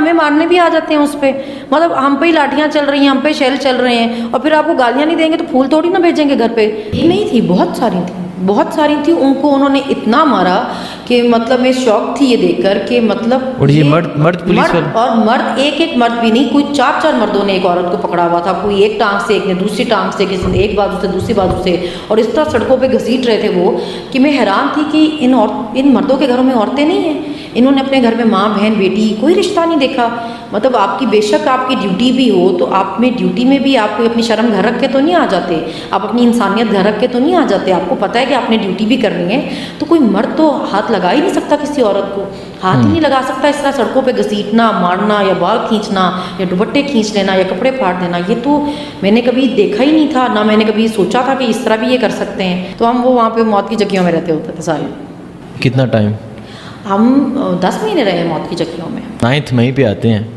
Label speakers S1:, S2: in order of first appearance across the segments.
S1: हमें मारने भी आ जाते हैं उस पर, मतलब हम पे ही लाठियाँ चल रही हैं, हम पे शेल चल रहे हैं, और फिर आपको गालियाँ नहीं देंगे तो फूल थोड़ी ना भेजेंगे घर पे। नहीं थी, बहुत सारी थी, बहुत सारी थी। उनको उन्होंने इतना मारा कि मतलब मैं शॉक थी ये देखकर कि मतलब।
S2: और ये मर्द पुलिस वाले,
S1: और मर्द एक मर्द भी नहीं, कोई 4 मर्दों ने एक औरत को पकड़ा हुआ था, कोई एक टांग से, एक ने दूसरी टांग से, किसी ने एक बाजू से दूसरी बाजू से, और इस तरह सड़कों पे घसीट रहे थे वो कि मैं हैरान थी कि इन मर्दों के घरों में औरतें नहीं हैं। इन्होंने अपने घर में माँ बहन बेटी कोई रिश्ता नहीं देखा। मतलब आपकी बेशक आपकी ड्यूटी भी हो तो आप में ड्यूटी में भी आप कोई अपनी शर्म घर रख के तो नहीं आ जाते, आप अपनी इंसानियत घर रख के तो नहीं आ जाते। आपको पता है कि आपने ड्यूटी भी करनी है, तो कोई मर्द तो हाथ लगा ही नहीं सकता किसी औरत को, हाथ ही नहीं लगा सकता। इस तरह सड़कों पे घसीटना, मारना, या बाल खींचना, या दुपट्टे खींच लेना, या कपड़े फाड़ देना, ये तो मैंने कभी देखा ही नहीं था, ना मैंने कभी सोचा था कि इस तरह भी ये कर सकते हैं। तो हम वो वहाँ पे मौत की जगहों में रहते होते थे सारे।
S2: कितना टाइम?
S1: हम 10 महीने रहे मौत की जगहों में।
S2: 9 मई पे आते हैं।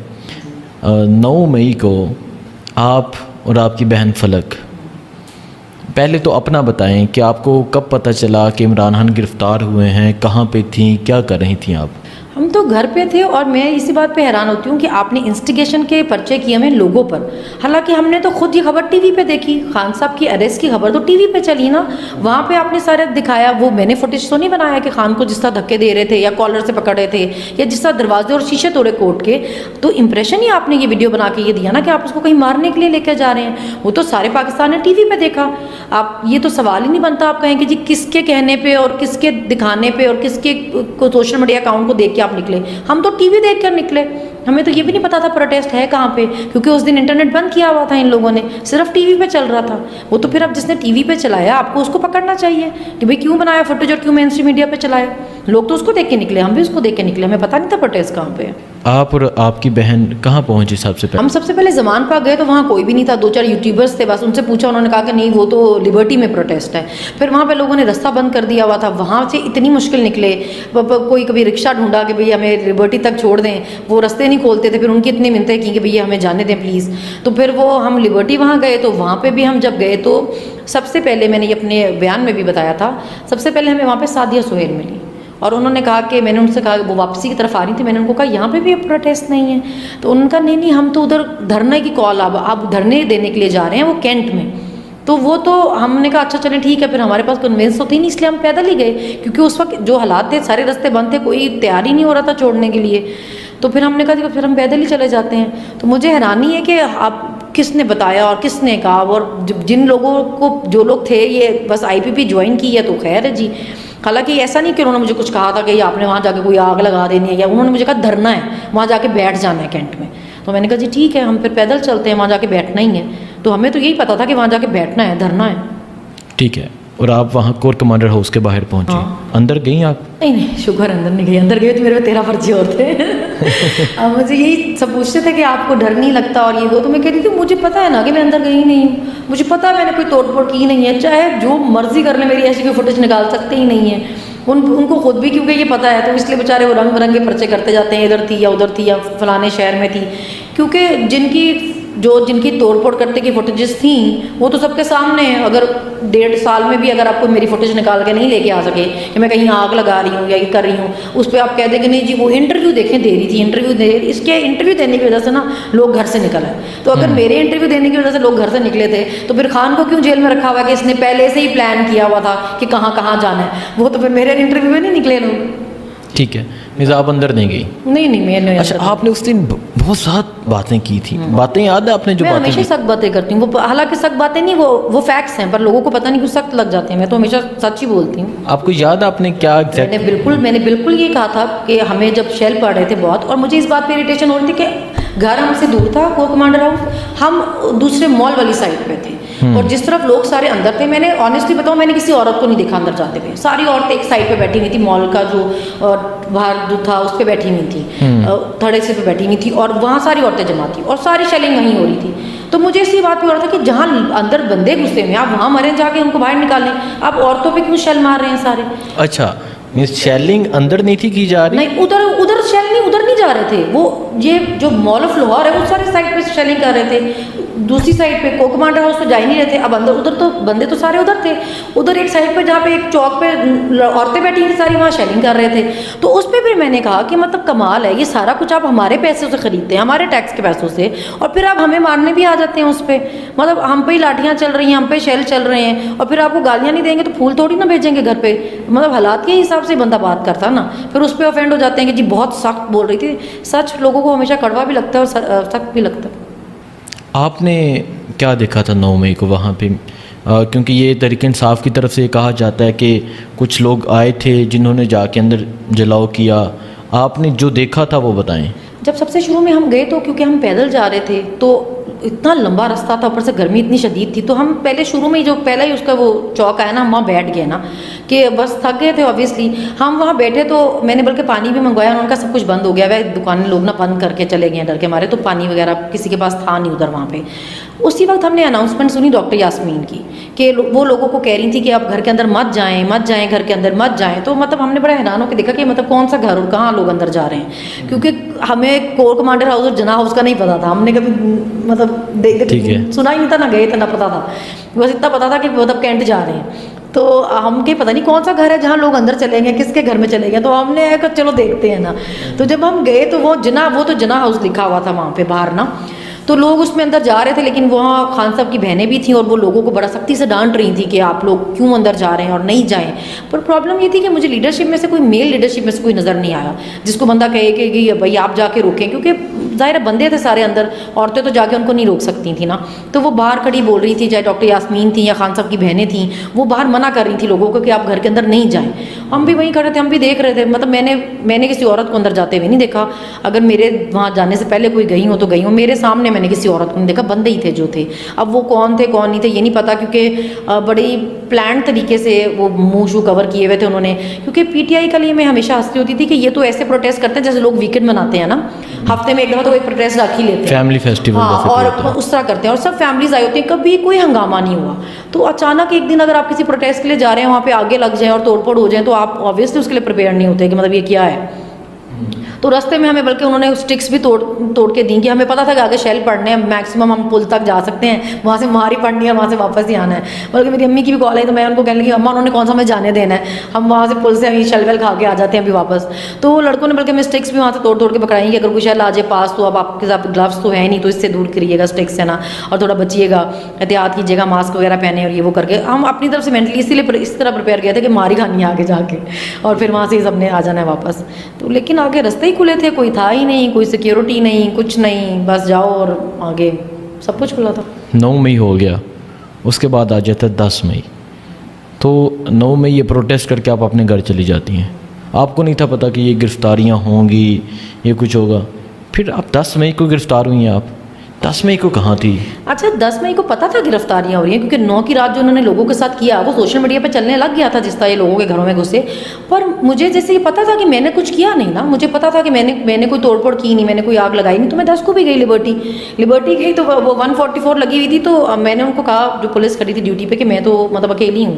S2: 9 मई को आप और आपकी बहन फलक, पहले तो अपना बताएं कि आपको कब पता चला कि इमरान खान गिरफ़्तार हुए हैं, कहाँ पे थी, क्या कर रही थी आप?
S1: हम तो घर पे थे, और मैं इसी बात पे हैरान होती हूँ कि आपने इंस्टिगेशन के पर्चे किए हमें लोगों पर, हालांकि हमने तो खुद ये खबर टीवी पे देखी। खान साहब की अरेस्ट की खबर तो टीवी पे चली ना, वहाँ पे आपने सारे दिखाया। वो मैंने फुटेज तो नहीं बनाया कि खान को जिस तरह धक्के दे रहे थे या कॉलर से पकड़ रहे थे या जिस तरह दरवाजे और शीशे तोड़े कोर्ट के, तो इंप्रेशन ही आपने ये वीडियो बना के ये दिया ना कि आप उसको कहीं मारने के लिए लेकर जा रहे हैं। वो तो सारे पाकिस्तान ने टीवी पे देखा। आप ये तो सवाल ही नहीं बनता आप कहें कि जी किसके कहने पे और किसके दिखाने पे और किसके को सोशल मीडिया अकाउंट को देख के आप निकले। हम तो टीवी देख कर निकले, हमें तो ये भी नहीं पता था प्रोटेस्ट है कहाँ पे, क्योंकि उस दिन इंटरनेट बंद किया हुआ था इन लोगों ने, सिर्फ टीवी पे चल रहा था वो। तो फिर अब जिसने टीवी पे चलाया आपको उसको पकड़ना चाहिए कि भाई क्यों बनाया फुटेज और क्यों मेन स्ट्रीम मीडिया पे चलाया। लोग तो उसको देख के निकले, हम भी उसको देख के निकले, हमें पता नहीं था प्रोटेस्ट कहाँ पे है।
S2: आप और आपकी बहन कहाँ पहुँची सबसे पहले?
S1: हम सबसे पहले जमान पार्क गए तो वहाँ कोई भी नहीं था, 2-4 यूट्यूबर्स थे बस। उनसे पूछा, उन्होंने कहा कि नहीं वो तो लिबर्टी में प्रोटेस्ट है। फिर वहाँ पे लोगों ने रास्ता बंद कर दिया हुआ था, वहाँ से इतनी मुश्किल निकले। कोई कभी रिक्शा ढूंढा कि भैया हमें लिबर्टी तक छोड़ दें, वो रास्ते नहीं खोलते थे। फिर उनकी इतनी मिन्नतें की कि भैया हमें जाने दें प्लीज़। तो फिर वो हम लिबर्टी वहाँ गए, तो वहाँ पर भी हम जब गए तो सबसे पहले मैंने ये अपने बयान में भी बताया था, सबसे पहले हमें वहाँ पर सादिया सुहेल मिली, और उन्होंने कहा कि मैंने उनसे कहा, वो वापसी की तरफ आ रही थी, मैंने उनको कहा यहाँ पे भी अब प्रोटेस्ट नहीं है। तो उनका नहीं हम तो उधर धरने की कॉल, अब आप धरने देने के लिए जा रहे हैं वो कैंट में। तो वो तो हमने कहा अच्छा चलें ठीक है। फिर हमारे पास कन्वेंस तो थी नहीं, इसलिए हम पैदल ही गए, क्योंकि उस वक्त जो हालात थे सारे रास्ते बंद थे, कोई तैयार ही नहीं हो रहा था छोड़ने के लिए। तो फिर हमने कहा फिर हम पैदल ही चले जाते हैं। तो मुझे हैरानी है कि आप किसने बताया और किसने कहा, और जिन लोगों को, जो लोग थे ये बस IPP ज्वाइन की है तो खैर है जी। हालांकि ऐसा नहीं कि उन्होंने मुझे कुछ कहा था कि आपने वहाँ जाके कोई आग लगा देनी है, या उन्होंने मुझे कहा धरना है, वहाँ जाके बैठ जाना है कैंट में। तो मैंने कहा जी ठीक है, हम फिर पैदल चलते हैं, वहाँ जाके बैठना ही है। तो हमें तो यही पता था कि वहाँ जाके बैठना है, धरना है।
S2: ठीक है। और आप वहाँ कोर कमांडर हाउस के बाहर पहुँचे?
S1: हाँ।
S2: अंदर गई आप?
S1: नहीं शुगर अंदर नहीं गई, अंदर गए तो मेरे 13 पर्चे और थे। अब मुझे यही सब पूछते थे कि आपको डर नहीं लगता और ये वो, तो मैं कहती थी मुझे पता है ना कि मैं अंदर गई नहीं हूँ, मुझे पता है मैंने कोई तोड़फोड़ की नहीं है, चाहे जो मर्जी कर ले, मेरी ऐसी कोई फुटेज निकाल सकते ही नहीं है। उनको खुद भी क्योंकि ये पता है, तो इसलिए बेचारे वो रंग बिरंगे पर्चे करते जाते हैं, इधर थी या उधर थी या फलाने शहर में थी, क्योंकि जिनकी तोड़फोड़ करते की फुटेजेस थी वो तो सबके सामने है। अगर 1.5 साल में भी अगर आपको मेरी फुटेज निकाल के नहीं लेके आ सके कि मैं कहीं आग लगा रही हूँ या ये कर रही हूँ, उस पर आप कह देंगे नहीं जी वो इंटरव्यू देखें दे रही थी, इसके इंटरव्यू देने की वजह से ना लोग घर से निकल आए। तो अगर मेरे इंटरव्यू देने की वजह से लोग घर से निकले थे तो फिर खान को क्यों जेल में रखा हुआ है कि इसने पहले से ही प्लान किया हुआ था कि कहाँ कहाँ जाना है, वो तो फिर मेरे इंटरव्यू में नहीं निकले लोग।
S2: ठीक है, मीज़ा आप अंदर नहीं गई?
S1: नहीं मैं नहीं।
S2: अच्छा, आपने उस दिन बहुत सारी बातें की थी, बातें याद है आपने जो बातें?
S1: मैं हमेशा सख्त बातें करती हूँ, वो हालांकि सख्त बातें नहीं, वो फैक्ट्स हैं, पर लोगों को पता नहीं क्यों सख्त लग जाते हैं। मैं तो हमेशा सच ही बोलती हूँ।
S2: आपको याद है आपने क्या
S1: मैंने बिल्कुल ये कहा था कि हमें जब शेल पड़ रहे थे बहुत, और मुझे इस बात पर इरिटेशन हो रही थी कि घर हमसे दूर था कोर कमांडर हाउस, हम दूसरे मॉल वाली साइड पे थे, और जिस तरफ लोग सारे अंदर थे, मैंने ऑनेस्टली बताऊं मैंने किसी औरत को नहीं देखा अंदर जाते हुए। सारी औरतें एक साइड पे बैठी हुई थी, मॉल का जो बाहर जो था उस पे बैठी हुई थी, थर्ड एक्सिट पे बैठी हुई थी, और वहाँ सारी औरतें जमा थी और सारी शेलिंग वहीं हो रही थी। तो मुझे इसी बात पे हो रहा था कि जहाँ अंदर बंदे घुसे हुए आप वहाँ मरे जाके उनको बाहर निकाल लें, आप औरतों पे क्यों शेल मार रहे हैं सारे?
S2: अच्छा, मीन्स शेलिंग अंदर नहीं थी की जा रही?
S1: नहीं, उधर शेल नहीं, उधर नहीं जा रहे थे वो, ये जो मॉल ऑफ लाहौर है उस सारे साइड पे शेलिंग कर रहे थे, दूसरी साइड पे को कमांडर हाउस तो जा ही नहीं रहे थे। अब अंदर उधर तो बंदे तो सारे उधर थे, उधर एक साइड पे जहाँ पे एक चौक पे औरतें बैठी थी सारी, वहाँ शेलिंग कर रहे थे। तो उस पर फिर मैंने कहा कि मतलब कमाल है, ये सारा कुछ आप हमारे पैसों से खरीदते हैं, हमारे टैक्स के पैसों से, और फिर आप हमें मारने भी आ जाते हैं उस पर। मतलब हम पे ही लाठियाँ चल रही हैं, हम पे शेल चल रहे हैं, और फिर आपको गालियाँ नहीं देंगे तो फूल थोड़ी ना भेजेंगे घर पे। मतलब हालात के हिसाब से बंदा बात करता ना, फिर उस पर ऑफेंड हो जाते हैं कि जी बहुत सख्त बोल रही थी। सच लोगों को हमेशा कड़वा भी लगता है और सख्त भी लगता है।
S2: आपने क्या देखा था 9 मई को वहाँ पे? क्योंकि ये तहरीक इंसाफ की तरफ से कहा जाता है कि कुछ लोग आए थे जिन्होंने जाके अंदर जलाओ किया, आपने जो देखा था वो बताएं।
S1: जब सबसे शुरू में हम गए तो क्योंकि हम पैदल जा रहे थे तो इतना लंबा रास्ता था, ऊपर से गर्मी इतनी शदीद थी, तो हम पहले शुरू में ही जो पहला ही उसका वो चौक आया ना, हम वहाँ बैठ गए ना कि बस थक गए थे ऑब्वियसली। हम वहाँ बैठे तो मैंने बल्कि पानी भी मंगवाया, उनका सब कुछ बंद हो गया, वह दुकानें लोग ना बंद करके चले गए डर के मारे, तो पानी वगैरह किसी के पास था नहीं उधर वहाँ पे। उसी वक्त हमने अनाउंसमेंट सुनी डॉक्टर यास्मीन की कि वो लोगों को कह रही थी कि आप घर के अंदर मत जाएं, घर के अंदर मत जाएं। तो मतलब हमने बड़ा हैरान होकर देखा कि मतलब कौन सा घर और कहाँ लोग अंदर जा रहे हैं, क्योंकि हमें कोर कमांडर हाउस और जना हाउस का नहीं पता था, हमने कभी मतलब सुना ही नहीं था, ना गए थे ना पता था, बस इतना पता था कि मतलब कैंट जा रहे हैं। तो हमके पता नहीं कौन सा घर है जहाँ लोग अंदर चलेंगे, किसके घर में चले गए, तो हमने कहा चलो देखते हैं ना। तो जब हम गए तो वो तो जना हाउस लिखा हुआ था वहाँ पे बाहर ना, तो लोग उसमें अंदर जा रहे थे, लेकिन वहाँ खान साहब की बहनें भी थीं और वो लोगों को बड़ा सख्ती से डांट रही थी कि आप लोग क्यों अंदर जा रहे हैं और नहीं जाएं। पर प्रॉब्लम ये थी कि मुझे लीडरशिप में से कोई मेल लीडरशिप में से कोई नज़र नहीं आया जिसको बंदा कहे कि भाई आप जाके रोकें, क्योंकि ज़ाहिर बंदे थे सारे अंदर, औरतें तो जाके उनको नहीं रोक सकती थी ना। तो वो बाहर खड़ी बोल रही थी, चाहे डॉक्टर यास्मीन थी या खान साहब की बहनें थीं, वो बाहर मना कर रही थी लोगों को कि आप घर के अंदर नहीं जाएं। हम भी वहीं खड़े थे, हम भी देख रहे थे, मतलब मैंने किसी औरत को अंदर जाते हुए नहीं देखा। अगर मेरे वहाँ जाने से पहले कोई गई हो तो गई हो, मेरे सामने मैंने किसी औरत को नहीं देखा, बंदे ही थे जो थे। अब वो कौन थे कौन नहीं थे ये नहीं पता, क्योंकि बड़ी प्लान तरीके से वो मुँह शू कवर किए हुए थे उन्होंने। क्योंकि पीटीआई का लिए मैं हमेशा हंसती होती थी कि ये तो ऐसे प्रोटेस्ट करते हैं जैसे लोग वीकेंड मनाते हैं ना, हफ्ते में एक दफ़ा तो एक प्रोटेस्ट रख ही लेते हैं,
S2: फैमिली फेस्टिवल।
S1: हाँ, और उस तरह करते हैं और सब फैमिलीज आई होती हैं, कभी कोई हंगामा नहीं हुआ। तो अचानक एक दिन अगर आप किसी प्रोटेस्ट के लिए जा रहे हैं, वहाँ पे आगे लग जाएं और तोड़फोड़ हो जाए तो आप ऑब्वियसली उसके लिए प्रिपेयर नहीं होते कि मतलब ये क्या है। तो रास्ते में हमें बल्कि उन्होंने स्टिक्स भी तोड़ के दी कि हमें पता था कि आगे शेल पड़ने हैं, मैक्सिमम हम पुल तक जा सकते हैं, वहाँ से मार ही पड़नी है, वहाँ से वापस ही आना है। बल्कि मेरी अम्मी की भी कॉल आई तो मैं उनको कहने लगी अम्मा उन्होंने कौन सा हमें जाने देना है, हम वहाँ से पुल से अभी शेल वेल खा के आ जाते हैं अभी वापस। तो वो लड़कों ने बल्कि हमें स्टिक्स भी वहाँ से तोड़ के पकड़ाई कि अगर कोई शेल आ जाए पास तो अब आपके साथ ग्लव्स तो है नहीं, तो इससे दूर करिएगा स्टिक्स से ना, और थोड़ा बचिएगा, एहतियात कीजिएगा, मास्क वगैरह पहने और ये वो करके हम अपनी तरफ से मेंटली इसीलिए इस तरह प्रिपेयर किया था कि मारी खानी है आगे जाके और फिर वहाँ से ही सबने आ जाना है वापस। तो लेकिन आगे रास्ते ही खुले थे, कोई था ही नहीं, कोई सिक्योरिटी नहीं, कुछ नहीं, बस जाओ और आगे सब कुछ खुला था।
S2: 9 मई हो गया, उसके बाद आ जाता है 10 मई। तो 9 मई ये प्रोटेस्ट करके आप अपने घर चली जाती हैं, आपको नहीं था पता कि ये गिरफ्तारियां होंगी, ये कुछ होगा। फिर आप 10 मई को गिरफ्तार हुई हैं, आप 10 मई को कहाँ थी?
S1: अच्छा 10 मई को पता था गिरफ्तारियां हो रही हैं, क्योंकि 9 की रात जो उन्होंने लोगों के साथ किया वो सोशल मीडिया पे चलने लग गया था जिस तरह ये लोगों के घरों में घुसे। पर मुझे जैसे ये पता था कि मैंने कुछ किया नहीं ना, मुझे पता था कि मैंने कोई तोड़फोड़ की नहीं, मैंने कोई आग लगाई नहीं, तो मैं 10 को भी गई लिबर्टी गई तो वो 144 लगी हुई थी। तो मैंने उनको कहा जो पुलिस खड़ी थी ड्यूटी पर कि मैं तो मतलब अकेली हूँ,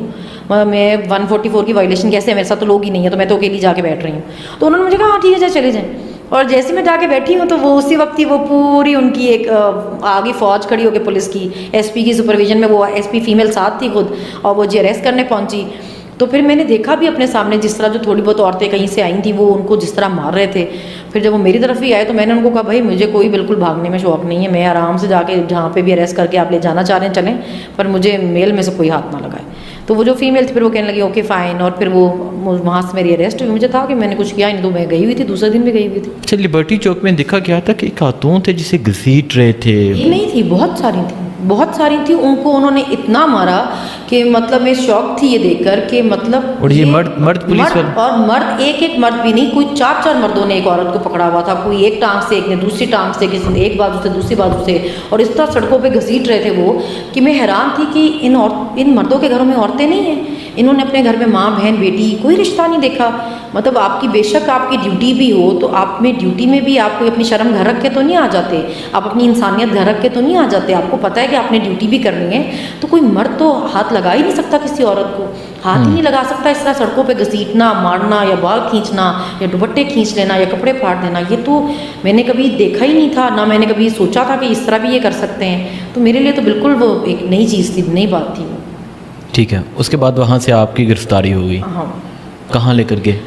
S1: मतलब मैं 144 की वायलेशन कैसे है, मेरे साथ तो लोग ही नहीं है, तो मैं तो अकेली जाके बैठ रही हूँ। तो उन्होंने मुझे कहा हाँ ठीक है चले जाएँ। और जैसे मैं जाके बैठी हूँ तो वो उसी वक्त ही वो पूरी उनकी एक आगे फ़ौज खड़ी होकर पुलिस की एसपी की सुपरविजन में, वो एसपी फीमेल साथ थी खुद, और वो जी अरेस्ट करने पहुँची। तो फिर मैंने देखा भी अपने सामने जिस तरह जो थोड़ी बहुत औरतें कहीं से आई थी वो उनको जिस तरह मार रहे थे। फिर जब वो मेरी तरफ ही आए तो मैंने उनको कहा भाई मुझे कोई बिल्कुल भागने में शौक़ नहीं है, मैं आराम से जाके जहाँ पे भी अरेस्ट करके आप ले जाना चाह रहे हैं चलें, पर मुझे मेल में से कोई हाथ ना लगाए। तो वो जो फीमेल थी फिर वो कहने लगी ओके फ़ाइन, और फिर वो वहाँ से मेरी अरेस्ट हुई। मुझे था कि मैंने कुछ किया नहीं, तो मैं गई हुई थी, दूसरे दिन भी गई हुई थी।
S2: अच्छा, लिबर्टी चौक में देखा गया था कि खातून थे जिसे घसीट रहे थे?
S1: नहीं थी, बहुत सारी थी। उनको उन्होंने इतना मारा कि मतलब मैं शॉक थी ये देखकर कि मतलब,
S2: और ये मर्द पुलिस वाले,
S1: और मर्द एक मर्द भी नहीं, कोई 4 मर्दों ने एक औरत को पकड़ा हुआ था, कोई एक टांग से, एक ने दूसरी टांग से, किसी ने एक बाजू से दूसरी बाजू से, और इस तरह सड़कों पे घसीट रहे थे वो कि मैं हैरान थी कि इन मर्दों के घरों में औरतें नहीं हैं। इन्होंने अपने घर में माँ बहन बेटी कोई रिश्ता नहीं देखा। मतलब आपकी बेशक आपकी ड्यूटी भी हो तो आप में ड्यूटी में भी आप कोई अपनी शर्म घर रख के तो नहीं आ जाते, आप अपनी इंसानियत घर रख के तो नहीं आ जाते। आपको पता है कि आपने ड्यूटी भी करनी है, तो कोई मर्द तो हाथ लगा ही नहीं सकता किसी औरत को, हाथ ही नहीं लगा सकता इस तरह सड़कों पे घसीटना, मारना या बाल खींचना या दुपट्टे खींच लेना या कपड़े फाड़ देना। ये तो मैंने कभी देखा ही नहीं था, ना मैंने कभी सोचा था कि इस तरह भी ये कर सकते हैं। तो मेरे लिए तो बिल्कुल वो एक नई चीज़ थी, नई बात थी वो।
S2: ठीक है, उसके बाद वहाँ से आपकी गिरफ्तारी हो गई,
S1: हाँ।
S2: कहाँ लेकर गए?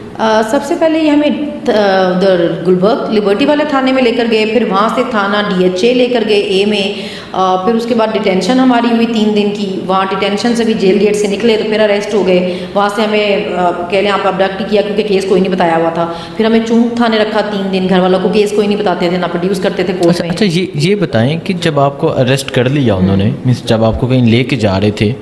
S1: सबसे पहले ये हमें उधर गुलबर्ग लिबर्टी वाले थाने में लेकर गए, फिर वहाँ से थाना DHA लेकर गए A में। फिर उसके बाद डिटेंशन हमारी हुई 3 दिन की। वहाँ डिटेंशन से भी जेल गेट से निकले तो फिर अरेस्ट हो गए। वहाँ से हमें कह लें आप अबडक्ट किया क्योंकि केस कोई नहीं बताया हुआ था। फिर हमें चूंक थाने रखा 3 दिन, घर वालों को केस कोई नहीं बताते थे, ना प्रोड्यूस करते थे कोर्ट में।
S2: अच्छा, ये बताएं कि जब आपको अरेस्ट कर लिया उन्होंने, मीन्स जब आपको कहीं लेके जा रहे थे,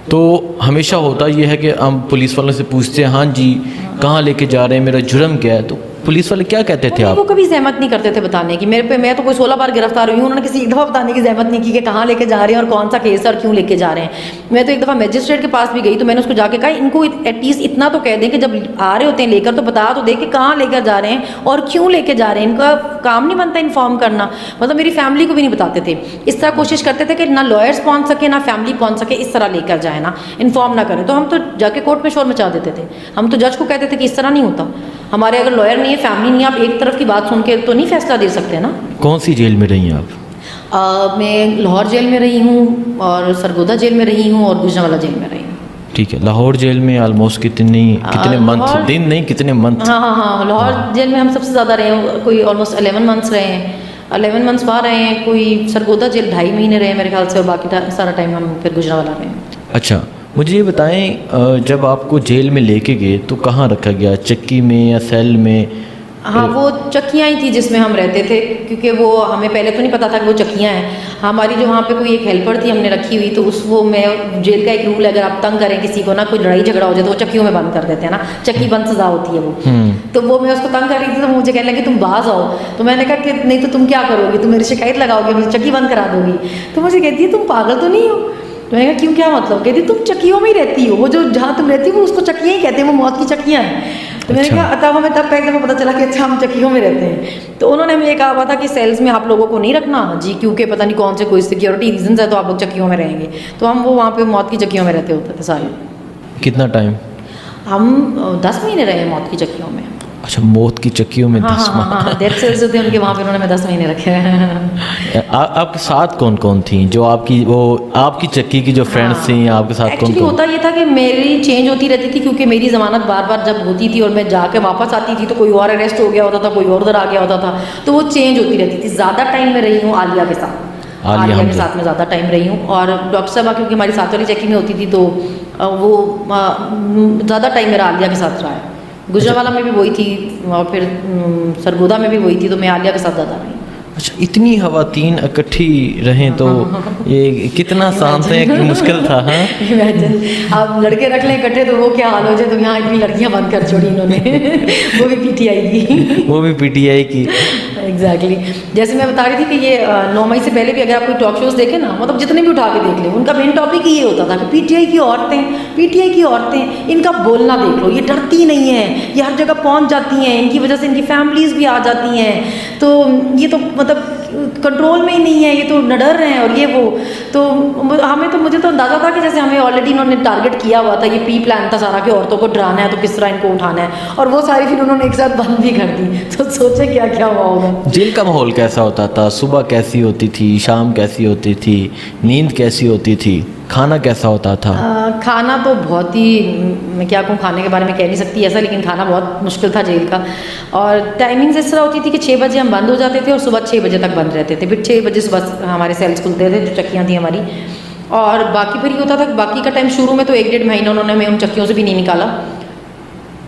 S2: तो हमेशा होता ये है कि हम पुलिस वालों से पूछते हैं हाँ जी कहाँ लेके जा रहे हैं, मेरा जुर्म क्या है, तो पुलिस वाले क्या कहते थे आप?
S1: वो कभी जहमत नहीं करते थे बताने की मेरे पे। मैं तो कोई 16 बार गिरफ्तार हुई हूँ, उन्होंने किसी एक दफ़ा बताने की जहमत नहीं की कि कहाँ लेके जा रहे हैं और कौन सा केस है और क्यों लेके जा रहे हैं। मैं तो एक दफ़ा मजिस्ट्रेट के पास भी गई तो मैंने उसको जाके कहा इनको एटलीस्ट इतना तो कह दें कि जब आ रहे होते हैं लेकर तो बता तो दे कि कहाँ लेकर जा रहे हैं और क्यों लेके जा रहे हैं। इनका काम नहीं बनता इन्फॉर्म करना। मतलब मेरी फैमिली को भी नहीं बताते थे। इस तरह कोशिश करते थे कि ना लॉयर्स पहुँच सके ना फैमिली पहुँच सके, इस तरह लेकर जाए ना इन्फॉर्म ना करें। तो हम तो जाके कोर्ट में शोर मचा देते थे। हम तो जज को कहते थे कि इस तरह नहीं होता, हमारे अगर लॉयर नहीं है फैमिली नहीं है, आप एक तरफ की बात सुन के तो नहीं फैसला दे सकते ना।
S2: कौन सी जेल में रही हैं आप?
S1: मैं लाहौर जेल में रही हूँ और सरगोदा जेल में रही हूँ और गुजरांवाला जेल में रही हूँ।
S2: ठीक है, लाहौर जेल में ऑलमोस्ट कितने मंथ, दिन नहीं कितने मंथ?
S1: हाँ, लाहौर जेल में हम सबसे ज़्यादा रहे हैं, कोई ऑलमोस्ट 11 मंथ्स रहे हैं। 11 मंथ्स वहाँ रहे हैं, कोई सरगोदा जेल 2.5 महीने रहे मेरे ख्याल से, और बाकी सारा टाइम हम फिर गुजरांवाला रहे हैं।
S2: अच्छा, मुझे ये बताएं जब आपको जेल में लेके गए तो कहाँ रखा गया, चक्की में या सेल में?
S1: हाँ, वो चक्कियाँ ही थी जिसमें हम रहते थे, क्योंकि वो हमें पहले तो नहीं पता था कि वो चक्कियाँ हैं। हमारी जो वहाँ पे कोई एक हेल्पर थी हमने रखी हुई, तो वो मैं जेल का एक रूल है अगर आप तंग करें किसी को ना, कोई लड़ाई झगड़ा हो जाए तो वो चक्कियों में बंद कर देते हैं ना, चक्की बंद सजा होती है वो। तो वो मैं उसको तंग कर रही थी तो मुझे कहने लगी तुम बाज आओ। तो मैंने कहा कि नहीं तो तुम क्या करोगी, तुम मेरी शिकायत लगाओगे, मुझे चक्की बंद करा दोगी। तो मुझे कहती है तुम पागल तो नहीं हो। तो मैंने कहा क्यों, क्या मतलब? कहती तुम चक्कियों में ही रहती हो, वो जो जहाँ तुम रहती हो वो उसको चक्कियाँ ही कहते हैं, वो मौत की चक्कियाँ हैं। तो मैंने कहा तब हमें तब एक दफ़ा पता चला कि अच्छा हम चक्कियों में रहते हैं। तो उन्होंने हमें ये कहा हुआ था कि सेल्स में आप लोगों को नहीं रखना जी, क्योंकि पता नहीं कौन से कोई सिक्योरिटी रीजन है तो आप लोग चक्कियों में रहेंगे। तो हम वो वहाँ पे मौत की चक्कियों में रहते होते थे सारे।
S2: कितना टाइम? हम
S1: 10 महीने रहे मौत की चक्कियों में।
S2: अच्छा, मौत की चक्कियों में 10
S1: हाँ, डेथ सेल्स जो थे उनके वहाँ पे उन्होंने 10 महीने रखे हैं।
S2: आपके साथ कौन कौन थी जो आपकी चक्की की जो फ्रेंड्स थी, आपके साथ कौन कौन?
S1: होता ये था कि मेरी चेंज होती रहती थी, क्योंकि मेरी ज़मानत बार बार जब होती थी और मैं जाके वापस आती थी तो कोई और अरेस्ट हो गया होता था, कोई और उधर आ गया होता था, तो वो चेंज होती रहती थी। ज़्यादा टाइम में रही हूँ आलिया के साथ, आलिया के साथ में ज़्यादा टाइम रही हूँ। और डॉक्टर साहबा क्योंकि हमारी साथ वाली चक्की में होती थी तो वो ज़्यादा टाइम मेरा आलिया के साथ रहा है। गुजरांवाला में भी वही थी और फिर सरगोदा में भी वही थी, तो मैं आलिया के साथ ज़्यादा रही।
S2: अच्छा, इतनी खवातीन इकट्ठी रहें तो ये कितना शांत है कि मुश्किल था। हाँ,
S1: इमेजिन आप लड़के रख लें इकट्ठे तो वो क्या हाल हो जाए। तो यहाँ इतनी लड़कियाँ बंद कर छोड़ी इन्होंने वो भी PTI की।
S2: वो भी PTI की।
S1: एग्जैक्टली जैसे मैं बता रही थी कि ये 9 मई से पहले भी अगर आप कोई टॉक शोज देखें ना, मतलब जितने भी उठा के देख लें, उनका मेन टॉपिक ही ये होता था कि PTI की औरतें इनका बोलना देख लो, ये डरती नहीं है, ये हर जगह पहुंच जाती हैं, इनकी वजह से इनकी फैमिलीज भी आ जाती हैं, तो ये तो मतलब कंट्रोल में ही नहीं है, ये तो निडर रहे हैं और ये वो। तो मुझे तो अंदाज़ा था कि जैसे हमें ऑलरेडी इन्होंने टारगेट किया हुआ था, ये प्री प्लान था सारा कि औरतों को डराना है तो किस तरह इनको उठाना है, और वो सारी फिर उन्होंने एक साथ बंद भी कर दी। तो सोचे क्या क्या हुआ होगा।
S2: जेल का माहौल कैसा होता था? सुबह कैसी होती थी, शाम कैसी होती थी, नींद कैसी होती थी, खाना कैसा होता था?
S1: खाना तो बहुत ही, मैं क्या कहूँ, खाने के बारे में कह नहीं सकती ऐसा, लेकिन खाना बहुत मुश्किल था जेल का। और टाइमिंग्स इस तरह होती थी कि 6 बजे हम बंद हो जाते थे और सुबह 6 बजे तक बंद रहते थे। फिर 6 बजे सुबह हमारे सेल्स खुलते थे जो चक्कियाँ थी हमारी। और बाकी फिर ये होता था कि बाकी का टाइम शुरू में तो 1-1.5 महीना उन्होंने हमें उन चक्कियों से भी नहीं निकाला।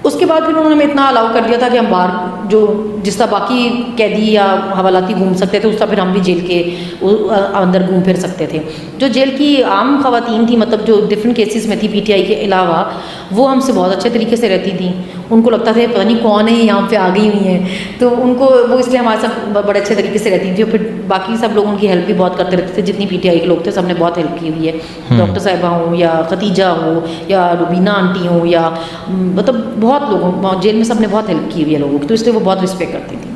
S1: उसके बाद फिर उन्होंने हमें इतना अलाउ कर दिया था कि हम बाहर जो जिस तरह बाकी कैदी या हवालाती घूम सकते थे उस तरह फिर हम भी जेल के अंदर घूम फिर सकते थे। जो जेल की आम खवातीन थी, मतलब जो डिफरेंट केसेस में थी पीटीआई के अलावा, वो हमसे बहुत अच्छे तरीके से रहती थी। उनको लगता था पता नहीं कौन है यहाँ पे आ गई हुई हैं, तो उनको वो इसलिए हमारे साथ बड़े अच्छे तरीके से रहती थी। और फिर बाकी सब लोग उनकी हेल्प भी बहुत करते रहते थे, जितनी पीटीआई के लोग थे सबने बहुत हेल्प की हुई है। डॉक्टर साहिबा हो या खतीजा हो या रुबीना आंटी हो या मतलब बहुत लोगों जेल में सबने बहुत हेल्प की हुई है लोगों की, तो इसलिए वो बहुत रिस्पेक्ट करती थी।